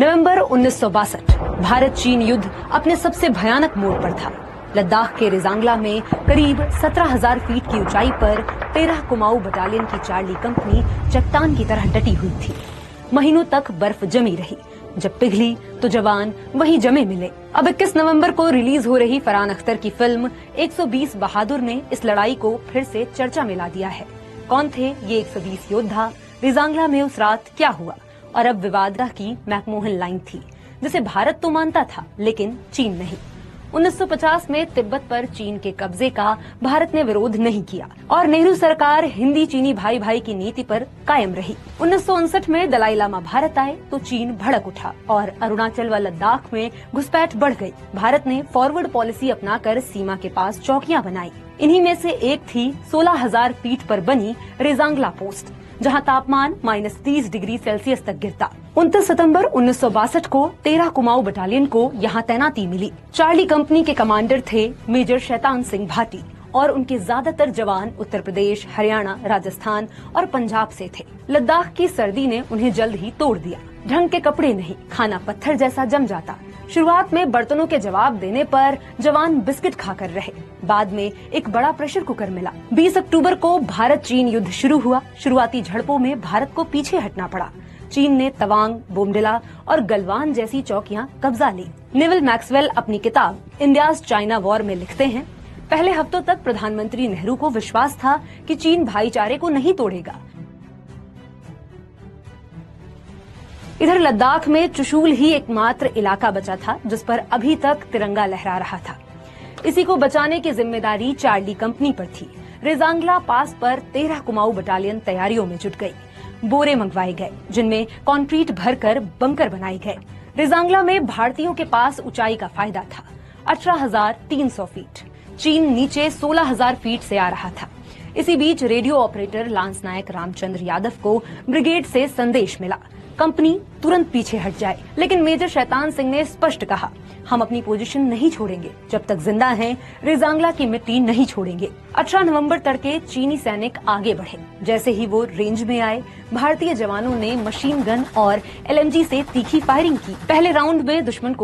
नवंबर 1962 भारत चीन युद्ध अपने सबसे भयानक मोड़ पर था। लद्दाख के रेजांगला में करीब 17,000 फीट की ऊंचाई पर 13 कुमाऊं बटालियन की चार्ली कंपनी चट्टान की तरह डटी हुई थी। महीनों तक बर्फ जमी रही, जब पिघली तो जवान वहीं जमे मिले। अब 21 नवंबर को रिलीज हो रही फरहान अख्तर की फिल्म 120 बहादुर ने इस लड़ाई को फिर से चर्चा में ला दिया है। कौन थे ये 120 योद्धा, रेजांगला में उस रात क्या हुआ, और अब विवाद की मैकमोहन लाइन थी जिसे भारत तो मानता था लेकिन चीन नहीं। 1950 में तिब्बत पर चीन के कब्जे का भारत ने विरोध नहीं किया और नेहरू सरकार हिंदी चीनी भाई भाई की नीति पर कायम रही। 1959 में दलाई लामा भारत आए तो चीन भड़क उठा और अरुणाचल व लद्दाख में घुसपैठ बढ़ गई। भारत ने फॉरवर्ड पॉलिसी अपनाकर सीमा के पास चौकियां बनाई। इन्हीं में से एक थी 16,000 फीट पर बनी रेजांगला पोस्ट, जहां तापमान -30 डिग्री सेल्सियस तक गिरता। 29 सितंबर 1962 को 13 कुमाऊं बटालियन को यहां तैनाती मिली। चार्ली कंपनी के कमांडर थे मेजर शैतान सिंह भाटी और उनके ज्यादातर जवान उत्तर प्रदेश, हरियाणा, राजस्थान और पंजाब से थे। लद्दाख की सर्दी ने उन्हें जल्द ही तोड़ दिया। ढंग के कपड़े नहीं, खाना पत्थर जैसा जम जाता। शुरुआत में बर्तनों के जवाब देने पर जवान बिस्किट खाकर रहे। बाद में एक बड़ा प्रेशर कुकर मिला। 20 अक्टूबर को भारत चीन युद्ध शुरू हुआ। शुरुआती झड़पों में भारत को पीछे हटना पड़ा। चीन ने तवांग, बोमडिला और गलवान जैसी चौकियां कब्जा ली। नेवल मैक्सवेल अपनी किताब इंडियाज चाइना वॉर में लिखते हैं, पहले हफ्तों तक प्रधानमंत्री नेहरू को विश्वास था कि चीन भाईचारे को नहीं तोड़ेगा। इधर लद्दाख में चुशूल ही एकमात्र इलाका बचा था जिस पर अभी तक तिरंगा लहरा रहा था। इसी को बचाने की जिम्मेदारी चार्ली कंपनी पर थी। रेजांगला पास पर 13 कुमाऊं बटालियन तैयारियों में जुट गई। बोरे मंगवाए गए जिनमें कंक्रीट भरकर बंकर बनाए गए। रेजांगला में भारतीयों के पास ऊंचाई का फायदा था, 18,300 फीट। चीन नीचे 16,000 फीट से आ रहा था। इसी बीच रेडियो ऑपरेटर लांस नायक रामचंद्र यादव को ब्रिगेड से संदेश मिला, कंपनी तुरंत पीछे हट जाए। लेकिन मेजर शैतान सिंह ने स्पष्ट कहा, हम अपनी पोजीशन नहीं छोड़ेंगे, जब तक जिंदा हैं रेजांगला की मिट्टी नहीं छोड़ेंगे। 18 नवंबर तड़के चीनी सैनिक आगे बढ़े। जैसे ही वो रेंज में आए, भारतीय जवानों ने मशीन गन और LMG से तीखी फायरिंग की। पहले राउंड में दुश्मन को